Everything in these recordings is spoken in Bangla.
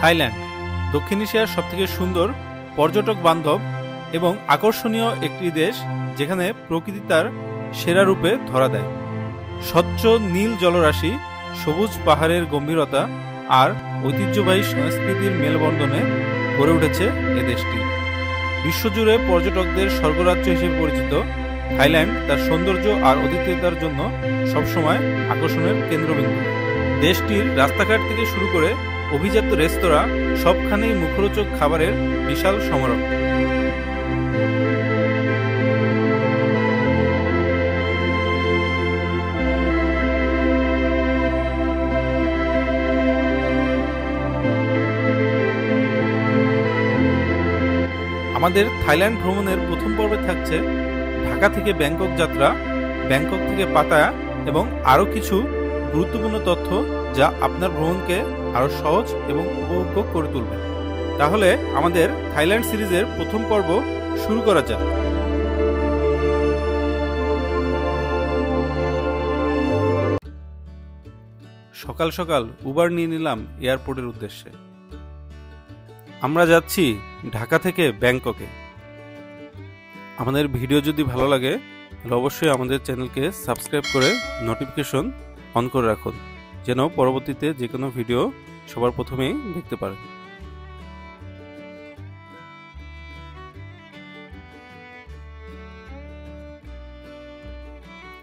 থাইল্যান্ড দক্ষিণ এশিয়ার সবথেকে সুন্দর, পর্যটক বান্ধব এবং আকর্ষণীয় একটি দেশ, যেখানে প্রকৃতি তার সেরা রূপে ধরা দেয়। স্বচ্ছ নীল জলরাশি, সবুজ পাহাড়ের গম্ভীরতা আর ঐতিহ্যবাহী সংস্কৃতির মেলবন্ধনে গড়ে উঠেছে এ দেশটি। বিশ্বজুড়ে পর্যটকদের স্বর্গরাজ্য হিসেবে পরিচিত থাইল্যান্ড তার সৌন্দর্য আর আতিথেয়তার জন্য সবসময় আকর্ষণের কেন্দ্রবিন্দু। দেশটির রাস্তাঘাট থেকে শুরু করে অভিজাত রেস্তোরাঁ, সবখানেই মুখরোচক খাবারের বিশাল সমারোহ। আমাদের থাইল্যান্ড ভ্রমণের প্রথম পর্বে থাকছে ঢাকা থেকে ব্যাংকক যাত্রা, ব্যাংকক থেকে পাতায়া এবং আরও কিছু গুরুত্বপূর্ণ তথ্য যা আপনার ভ্রমণকে আরও সহজ এবং উপভোগ্য করে তুলবে। তাহলে আমাদের থাইল্যান্ড সিরিজের প্রথম পর্ব শুরু করা যাক। সকাল সকাল উবার নিয়ে নিলাম এয়ারপোর্টের উদ্দেশ্যে। আমরা যাচ্ছি ঢাকা থেকে ব্যাংককে। আমাদের ভিডিও যদি ভালো লাগে তাহলে অবশ্যই আমাদের চ্যানেলকে সাবস্ক্রাইব করে নোটিফিকেশন অন করে রাখুন, যেন পরবর্তীতে যে কোনো ভিডিও সবার প্রথমেই দেখতে পারেন।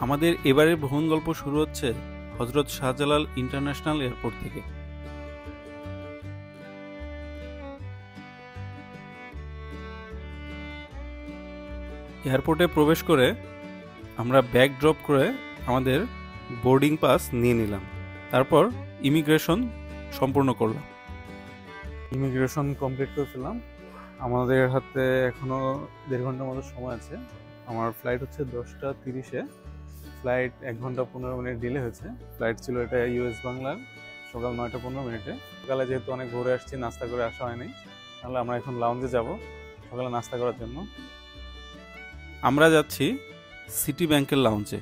আমাদের এবারের ভ্রমণ গল্প শুরু হচ্ছে হযরত শাহজালাল ইন্টারন্যাশনাল এয়ারপোর্ট থেকে। এয়ারপোর্টে প্রবেশ করে আমরা ব্যাগ ড্রপ করে আমাদের বোর্ডিং পাস নিয়ে নিলাম। তারপর ইমিগ্রেশন সম্পূর্ণ করলাম। ইমিগ্রেশন কমপ্লিট করে ফেললাম। আমাদের হাতে এখনও 1.5 ঘন্টার মতো সময় আছে। আমার ফ্লাইট হচ্ছে 10টা 30-এ। ফ্লাইট 1 ঘন্টা 15 মিনিট ডিলে হয়েছে। ফ্লাইট ছিল এটা ইউএস বাংলার সকাল 9টা 15 মিনিটে। সকালে যেহেতু অনেক ভোরে আসছি, নাস্তা করে আসা হয়নি, তাহলে আমরা এখন লাউঞ্জে যাব সকালে নাস্তা করার জন্য। আমরা যাচ্ছি সিটি ব্যাংকের লাউঞ্জে।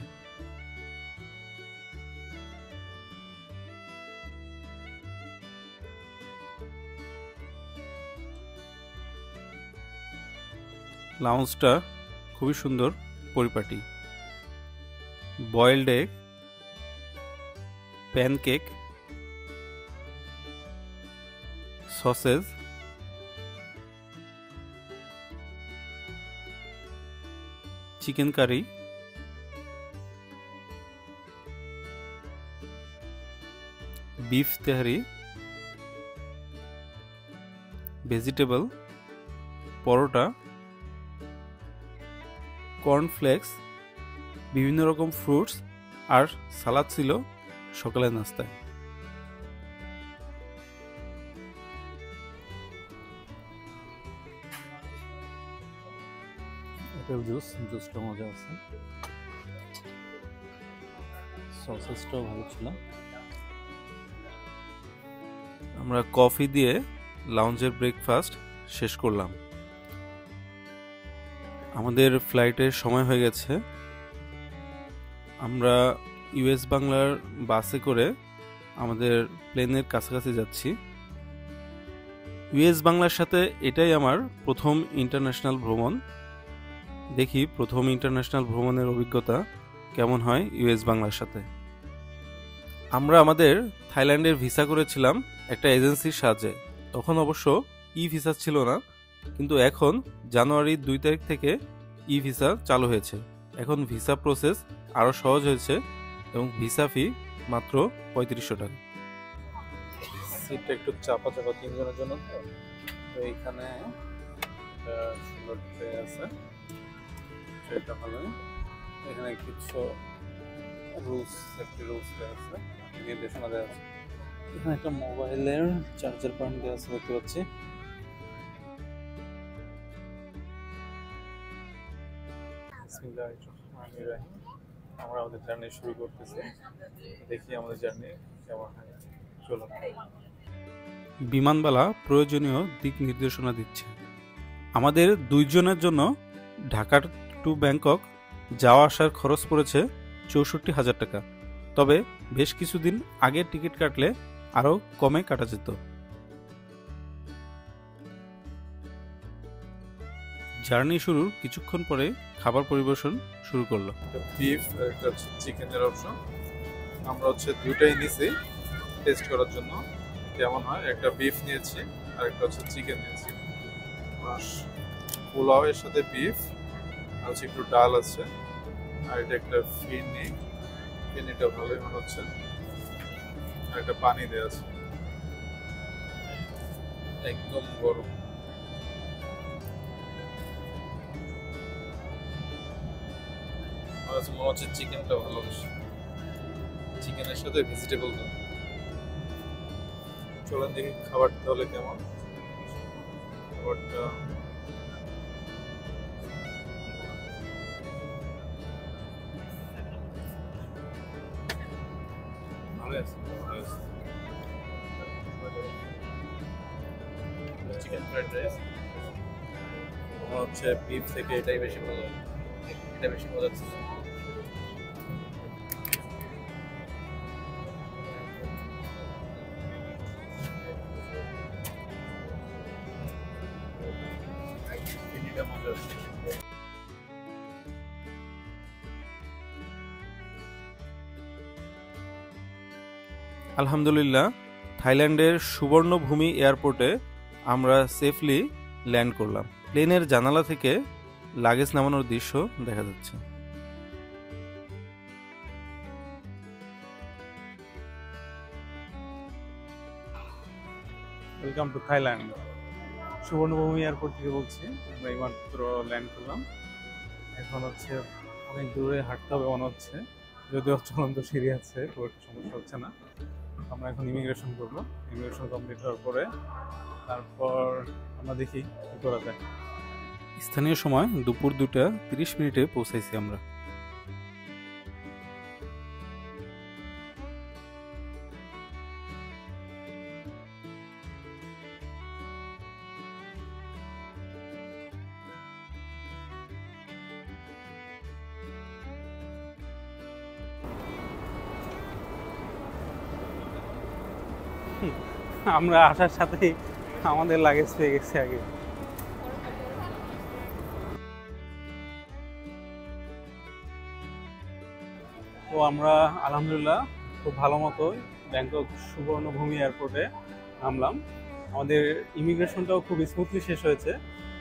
লাউঞ্জটা খুবই সুন্দর, পরিপাটি। Boiled egg, pancake, sausage, chicken curry, beef tehari, vegetable, paratha, cornflakes, বিভিন্ন রকম ফ্রুটস আর সালাদ ছিল সকালের নাস্তায়। জুসটা মজা আছে, সসেসটাও ভালো ছিল। আমরা কফি দিয়ে লাউঞ্জের ব্রেকফাস্ট শেষ করলাম। আমাদের ফ্লাইটের সময় হয়ে গেছে। আমরা ইউএস বাংলার বাসে করে আমাদের প্লেনের কাছাকাছি যাচ্ছি। ইউএস বাংলার সাথে এটাই আমার প্রথম ইন্টারন্যাশনাল ভ্রমণ। দেখি প্রথম ইন্টারন্যাশনাল ভ্রমণের অভিজ্ঞতা কেমন হয় ইউএস বাংলার সাথে। আমরা আমাদের থাইল্যান্ডের ভিসা করেছিলাম একটা এজেন্সির সাহায্যে। তখন অবশ্য ই ভিসা ছিল না, কিন্তু এখন জানুয়ারি 2 তারিখ থেকে ই ভিসা চালু হয়েছে। এখন ভিসা প্রসেস আরও সহজ হয়েছে এবং ভিসা ফি মাত্র 3500 টাকা। সিটটা একটু চাপা চাপা 3 জনের জন্য, তো এইখানে সুন্দর ট্রে আছে, ট্রেটা ভালো। এখানে কিছু রুলস, সেফটি রুলস দেওয়া আছে, নির্দেশনা দেওয়া আছে। এখানে একটা মোবাইলের চার্জার পয়েন্ট দেওয়া আছে দেখতে পাচ্ছি। আমরা আমাদের জার্নি শুরু করতেছি, দেখি আমাদের জার্নি কেমন হয়। চলো। বিমানবালা প্রয়োজনীয় দিক নির্দেশনা দিচ্ছে। আমাদের 2 জনের জন্য ঢাকা টু ব্যাংকক যাওয়া আসার খরচ পড়েছে 64,000 টাকা। তবে বেশ কিছুদিন আগে টিকিট কাটলে আরও কমে কাটা যেত। জার্নি শুরুর কিছুক্ষণ পরে খাবার পরিবেশন শুরু করলো। বিফ আর একটা হচ্ছে চিকেনের অপশন। আমরা হচ্ছে দুটাই নিয়েছি টেস্ট করার জন্য কেমন হয়। একটা বিফ নিয়েছি আর একটা হচ্ছে চিকেন নিয়েছি। পোলাও এর সাথে বিফ আর হচ্ছে একটু ডাল আছে, আর এটা একটা ফিরনিটা ভালোই মনে হচ্ছে, আর একটা পানি দেওয়া আছে, একদম গরম। আমার কাছে মনে হচ্ছে চিকেনটা ভালো, চিকেনের সাথে ভেজিটেবল দাও। চলেন দেখি খাবারটা তাহলে কেমন। খাবারটা ভালো আছে, চিকেন ফ্রাইড রাইস আমার হচ্ছে বিফ থেকে এটাই বেশি ভালো, এটা বেশি মজা ছিল। আলহামদুলিল্লাহ, থাইল্যান্ডের সুবর্ণভূমি এয়ারপোর্টে আমরা সেফলি ল্যান্ড করলাম। প্লেনের জানালা থেকে লাগেজ নামানোর দৃশ্য দেখা যাচ্ছে। Welcome to Thailand. সুবর্ণভূমি এয়ারপোর্ট থেকে বলছি। আমরা এইমাত্র ল্যান্ড করলাম। এখন হচ্ছে অনেক দূরে হাঁটতে হবে মনে হচ্ছে, যদিও চলন্ত সিঁড়ি আছে, খুব একটা সমস্যা হচ্ছে না। আমরা এখন ইমিগ্রেশন করবো। ইমিগ্রেশন কমপ্লিট হওয়ার পরে তারপর আমরা দেখি কি করা যায়। স্থানীয় সময় দুপুর 2:30 পৌঁছাইছি আমরা। আমরা আসার সাথেই আমাদের লাগেজ পেয়ে গেছে আগে। তো আমরা আলহামদুলিল্লাহ খুব ভালো মতো ব্যাংকক সুবর্ণভূমি এয়ারপোর্টে নামলাম। আমাদের ইমিগ্রেশনটাও খুব স্মুথলি শেষ হয়েছে,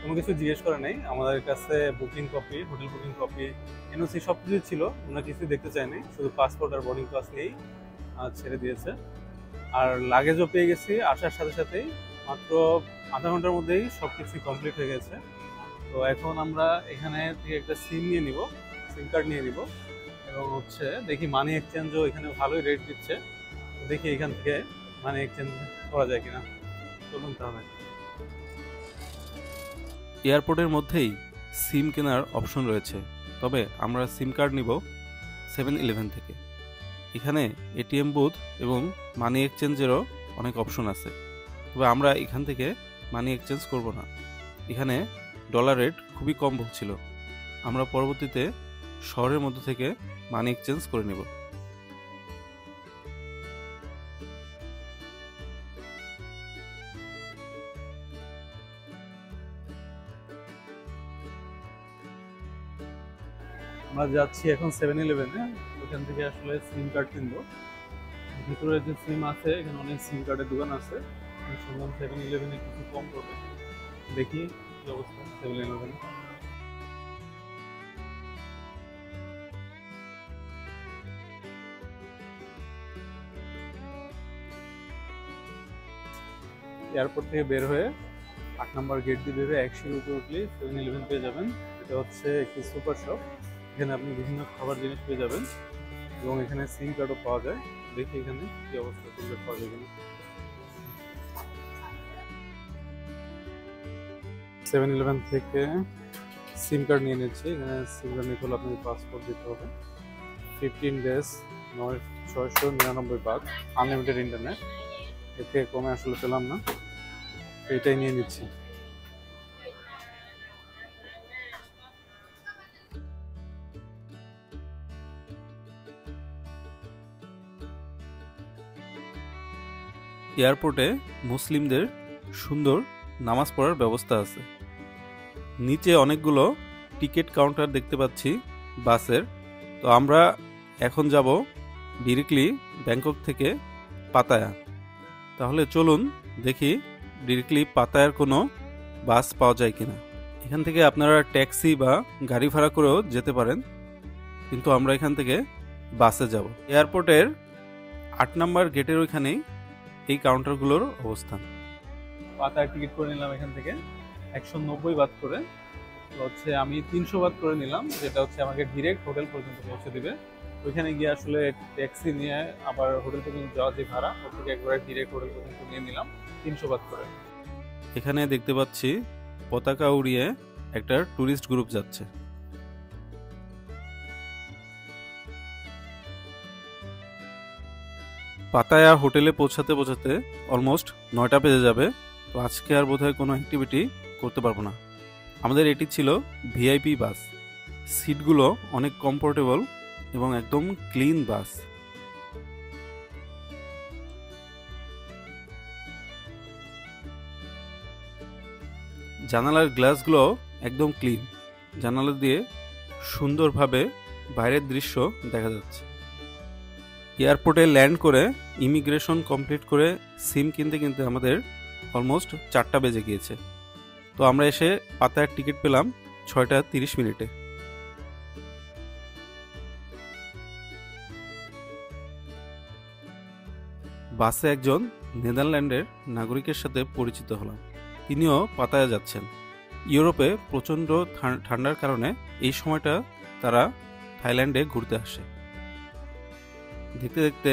কোনো কিছু জিজ্ঞেস করে নেই। আমাদের কাছে booking copy, hotel booking copy, NOC সব কিছুই ছিল, ওনারা কিছুই দেখতে চায়নি, শুধু পাসপোর্ট আর বোর্ডিং পাস নিয়েই ছেড়ে দিয়েছে। আর লাগেজও পেয়ে গেছি আসার সাথে সাথেই, মাত্র আধা ঘন্টার মধ্যেই সব কিছুই কমপ্লিট হয়ে গেছে। তো এখন আমরা এখানে থেকে একটা সিম নিয়ে নিব, সিম কার্ড নিয়ে নিব, এবং হচ্ছে দেখি মানি এক্সচেঞ্জও এখানে ভালোই রেট দিচ্ছে, দেখি এখান থেকে মানি এক্সচেঞ্জ করা যায় কিনা। চলুন তাহলে। এয়ারপোর্টের মধ্যেই সিম কেনার অপশন রয়েছে, তবে আমরা সিম কার্ড নিব 7-Eleven থেকে। এখানে এটিএম বুথ এবং মানি এক্সচেঞ্জেরও অনেক অপশন আছে, তবে আমরা এখান থেকে মানি এক্সচেঞ্জ করব না। এখানে ডলার রেট খুবই কম ছিল, আমরা পরবর্তীতে শহরের মধ্যে থেকে মানি এক্সচেঞ্জ করে নেব। আমরা যাচ্ছি এখন 7-Eleven-এ, ওখান থেকে আসলে সিম কার্ড কিনবো। ভিতরে যে সিম আছে, এখানে অনেক সিম কার্ডের দোকান আছে, শুনলাম 7-Eleven-এ কিছু কম করবে। দেখি কি অবস্থা 7-Eleven-এ। এয়ারপোর্ট থেকে বের হয়ে 8 নম্বর গেট দিয়ে বের হয়ে 1 সিঁড়ি উপরে উঠলেই 7-Eleven পেয়ে যাবেন। এটা হচ্ছে একটি সুপার শপ, এখানে আপনি বিভিন্ন খাবার জিনিস পেয়ে যাবেন এবং এখানে সিম কার্ডও পাওয়া যায়। দেখি এখানে কি অবস্থা, সিম কার্ড পাওয়া যায় কিনা। 7-Eleven থেকে সিম কার্ড নিয়ে নিচ্ছি। এখানে সিম কার্ড নিতে হলে আপনাকে পাসপোর্ট দিতে হবে। 15 ডেজ 9,699 বাদ, আনলিমিটেড ইন্টারনেট, এর থেকে কমে আসলে পেলাম না, এটাই নিয়ে নিচ্ছি। এয়ারপোর্টে মুসলিমদের সুন্দর নামাজ পড়ার ব্যবস্থা আছে। নিচে অনেকগুলো টিকিট কাউন্টার দেখতে পাচ্ছি বাসের। তো আমরা এখন যাব ডিরেক্টলি ব্যাংকক থেকে পাতায়া। তাহলে চলুন দেখি ডিরেক্টলি পাতায়ার কোনো বাস পাওয়া যায় কিনা। এখান থেকে আপনারা ট্যাক্সি বা গাড়ি ভাড়া করেও যেতে পারেন, কিন্তু আমরা এখান থেকে বাসে যাব। এয়ারপোর্টের 8 নম্বর গেটের ওইখানেই এই কাউন্টারগুলোর অবস্থান। পাতায় টিকিট করে নিলাম এখান থেকে 190 বাত করে। তো হচ্ছে আমি 300 বাত করে নিলাম, যেটা হচ্ছে আমাকে ডিরেক্ট হোটেল পর্যন্ত পৌঁছে দিবে। ওইখানে গিয়ে আসলে ট্যাক্সি নিয়ে আবার হোটেল পর্যন্ত যাওয়া যে ভাড়া, ওর থেকে একবারে ডিরেক্ট হোটেল পর্যন্ত নিয়ে নিলাম 300 বাত করে। এখানে দেখতে পাচ্ছি পতাকা উড়িয়ে একটা ট্যুরিস্ট গ্রুপ যাচ্ছে। পাতায়া হোটেলে পৌঁছাতে পৌঁছাতে অলমোস্ট 9টা বেজে যাবে। তো আজকে আর বোধহয় কোনো অ্যাক্টিভিটি করতে পারবো না। আমাদের এটি ছিল ভিআইপি বাস। সিটগুলো অনেক কমফোর্টেবল এবং একদম ক্লিন বাস। জানালার গ্লাসগুলো একদম ক্লিন, জানালা দিয়ে সুন্দরভাবে বাইরের দৃশ্য দেখা যাচ্ছে। এয়ারপোর্টে ল্যান্ড করে ইমিগ্রেশন কমপ্লিট করে সিম কিনতে কিনতে আমাদের অলমোস্ট 4টা বেজে গিয়েছে। তো আমরা এসে পাতায়ার টিকিট পেলাম 6টা 30 মিনিটে। বাসে একজন নেদারল্যান্ডের নাগরিকের সাথে পরিচিত হলাম। তিনিও পাতায়া যাচ্ছেন। ইউরোপে প্রচণ্ড ঠান্ডার কারণে এই সময়টা তারা থাইল্যান্ডে ঘুরতে আসে। দেখতে দেখতে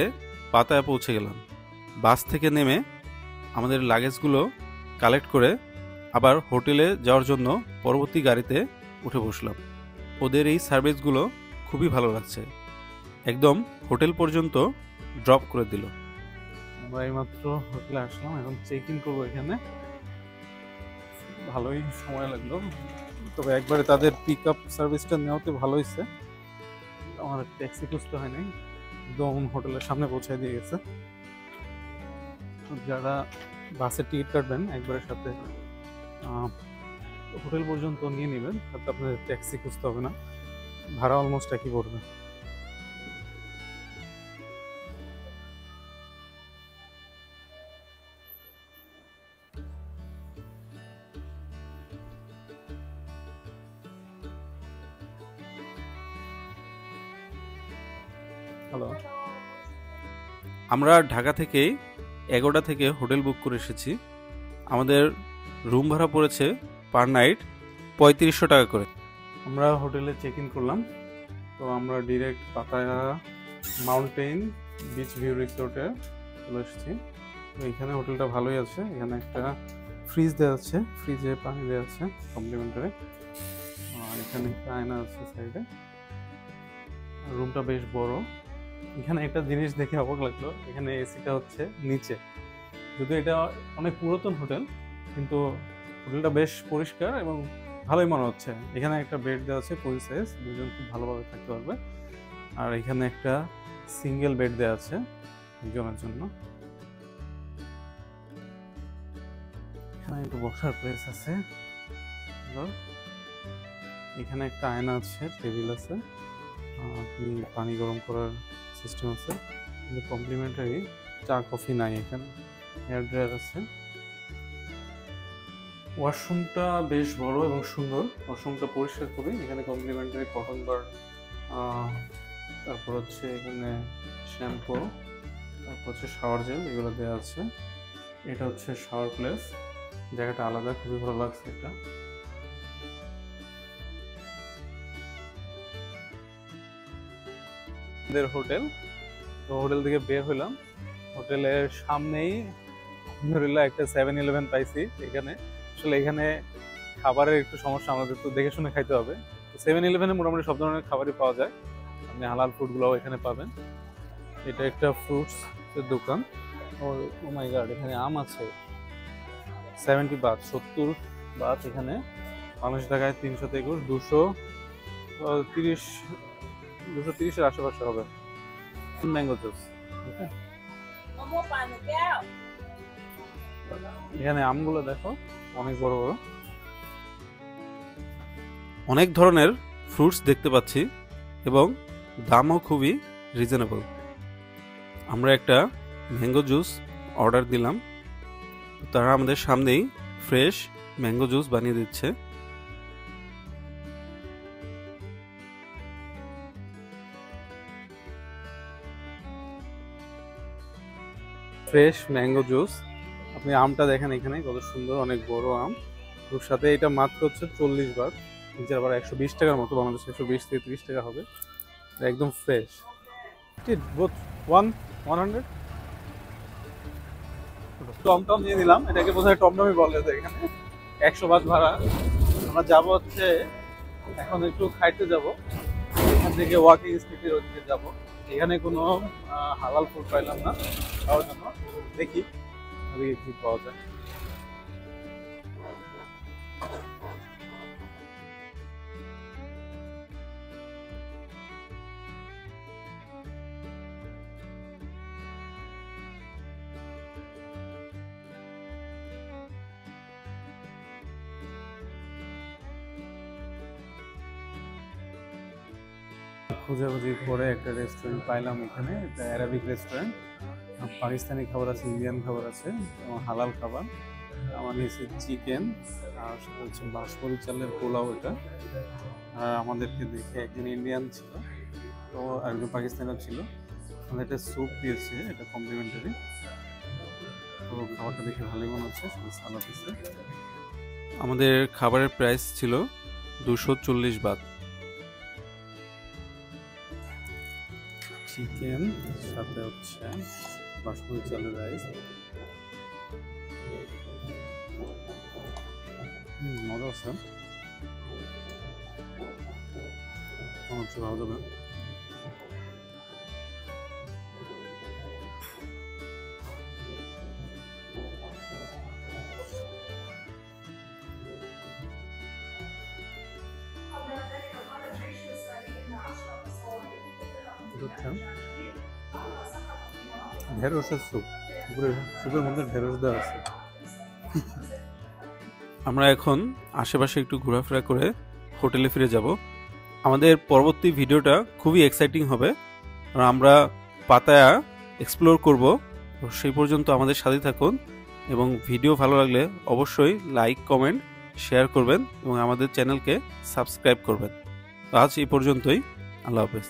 পাতায়া পৌঁছে গেলাম। বাস থেকে নেমে আমাদের লাগেজগুলো কালেক্ট করে আবার হোটেলে যাওয়ার জন্য পরবর্তী গাড়িতে উঠে বসলাম। ওদের এই সার্ভিসগুলো খুবই ভালো লাগছে, একদম হোটেল পর্যন্ত ড্রপ করে দিল। আমরা এইমাত্র হোটেলে আসলাম, এখন চেক ইন করবো এখানে। ভালোই সময় লাগলো, তবে একবারে তাদের পিক আপ সার্ভিসটা নেওয়াতে ভালো হয়েছে। আমার ট্যাক্সি খুঁজতে হয় নাই, একদম হোটেলের সামনে পৌঁছায় দিয়ে গেছে। যারা বাসের টিকিট কাটবেন একবারের সাথে হোটেল পর্যন্ত নিয়ে নেবেন, তাতে আপনাদের ট্যাক্সি খুঁজতে হবে না, ভাড়া অলমোস্ট একই পড়বে। হ্যালো, আমরা ঢাকা থেকে এগারোটা থেকে হোটেল বুক করে এসেছি। আমাদের রুম ভাড়া পড়েছে পার নাইট 3500 টাকা করে। আমরা হোটেলে চেক ইন করলাম। তো আমরা direct Pattaya mountain beach view রিসোর্টে চলে এসেছি। তো এখানে হোটেলটা ভালোই আছে, এখানে একটা ফ্রিজ দেওয়া আছে, ফ্রিজে পানি দেওয়া আছে কমপ্লিমেন্টারি। এখানে একটা আয়না আছে সাইডে। রুমটা বেশ বড়। এখানে একটা জিনিস দেখে অবাক লাগলো, এখানে এসিটা হচ্ছে নিচে। যদিও এটা অনেক পুরাতন হোটেল, কিন্তু হোটেলটা বেশ পরিষ্কার এবং ভালোই মনে হচ্ছে। এখানে একটা বেড দেওয়া আছে ফুল সাইজ, দুজন খুব ভালোভাবে থাকতে পারবে। আর এখানে একটা সিঙ্গেল বেড দেওয়া আছে একজনের জন্য। এখানে একটু বসার প্লেস আছে। এখানে একটা আয়না আছে, টেবিল আছে, পানি গরম করার সিস্টেম আছে, কিন্তু কমপ্লিমেন্টারি চা কফি নাই। এখানে হেয়ার ড্রায়ার আছে। ওয়াশরুমটা বেশ বড় এবং সুন্দর, ওয়াশরুমটা পরিষ্কার করি। এখানে কমপ্লিমেন্টারি কটন বার, তারপর হচ্ছে এখানে শ্যাম্পু, তারপর হচ্ছে শাওয়ার জেল, এগুলো দেওয়া আছে। এটা হচ্ছে শাওয়ার প্লেস, জায়গাটা আলাদা, খুবই ভালো লাগছে এটা। হোটেল, তো হোটেল থেকে বের হলাম। হোটেলের সামনেই ধরিলা একটা 7-Eleven পাইছি। এখানে আসলে এখানে খাবারের একটু সমস্যা, আমাদের তো দেখে শুনে খাইতে হবে। 7-Eleven মোটামুটি সব ধরনের খাবারই পাওয়া যায়, আপনি হালাল ফুডগুলোও এখানে পাবেন। এটা একটা ফ্রুটস এর দোকান। ও মাই গড, এখানে আম আছে 70 বাত, 70 বাত। এখানে বাংলাদেশ টাকায় 300 থেকে 230 এর আশেপাশে হবে। Mango juice. এখানে আমগুলো দেখো অনেক বড় বড়। অনেক ধরনের ফ্রুটস দেখতে পাচ্ছি এবং দামও খুবই রিজনেবল। আমরা একটা ম্যাঙ্গো জুস অর্ডার দিলাম, তারা আমাদের সামনেই ফ্রেশ ম্যাঙ্গো জুস বানিয়ে দিচ্ছে। ফ্রেশ ম্যাঙ্গো জুস, আপনি আমটা দেখেন এখানে কত সুন্দর, অনেক বড় আম। ওর সাথে এটা মাত্র হচ্ছে 40 বাট, নিচে আবার 120 টাকার মতো, বাংলাদেশে 120 থেকে 30 টাকা হবে। একদম ফ্রেশ। বোথ 100 টমটম নিয়ে নিলাম, এটাকে বোধহয় টমটমই বলে এখানে। 100 বাট ভাড়া। আমরা যাবো হচ্ছে এখন একটু খাইতে যাব, এখান থেকে ওয়াকিং স্ট্রিটের ওদিকে যাব। এখানে কোনো হালাল ফুড পাইলাম না খাওয়ার জন্য, দেখি ওদিকে কি পাওয়া যায়। খোঁজাখুঁজি করে একটা রেস্টুরেন্ট পাইলাম এখানে, এটা অ্যারাবিক রেস্টুরেন্ট। পাকিস্তানি খাবার আছে, ইন্ডিয়ান খাবার আছে এবং হালাল খাবার। আমার নিয়েছি চিকেন, আর সেটা হচ্ছে বাসমতি চালের পোলাও এটা। আর আমাদেরকে দেখে একজন ইন্ডিয়ান ছিল, তো একজন পাকিস্তানিও ছিল। আমাদের একটা স্যুপ দিয়েছে, এটা কমপ্লিমেন্টারি। তো খাবারটা দেখে ভালোই মনে হচ্ছে, সালাদ দিচ্ছে। আমাদের খাবারের প্রাইস ছিল 240 বাত। চিকেন সাথে হচ্ছে বাসমতি চালের রাইস। মজা আছে, হচ্ছে ভালো যাবে। ঢেঁড়সের স্যুপ, স্যুপের মধ্যে ঢেঁড়স দেওয়া আছে। আমরা এখন আশেপাশে একটু ঘোরাফেরা করে হোটেলে ফিরে যাব। আমাদের পরবর্তী ভিডিওটা খুবই এক্সাইটিং হবে, আর আমরা পাতায়া এক্সপ্লোর করব। সেই পর্যন্ত আমাদের সাথে থাকুন এবং ভিডিও ভালো লাগলে অবশ্যই লাইক, কমেন্ট, শেয়ার করবেন এবং আমাদের চ্যানেলকে সাবস্ক্রাইব করবেন। আজ এই পর্যন্তই, আল্লাহ হাফেজ।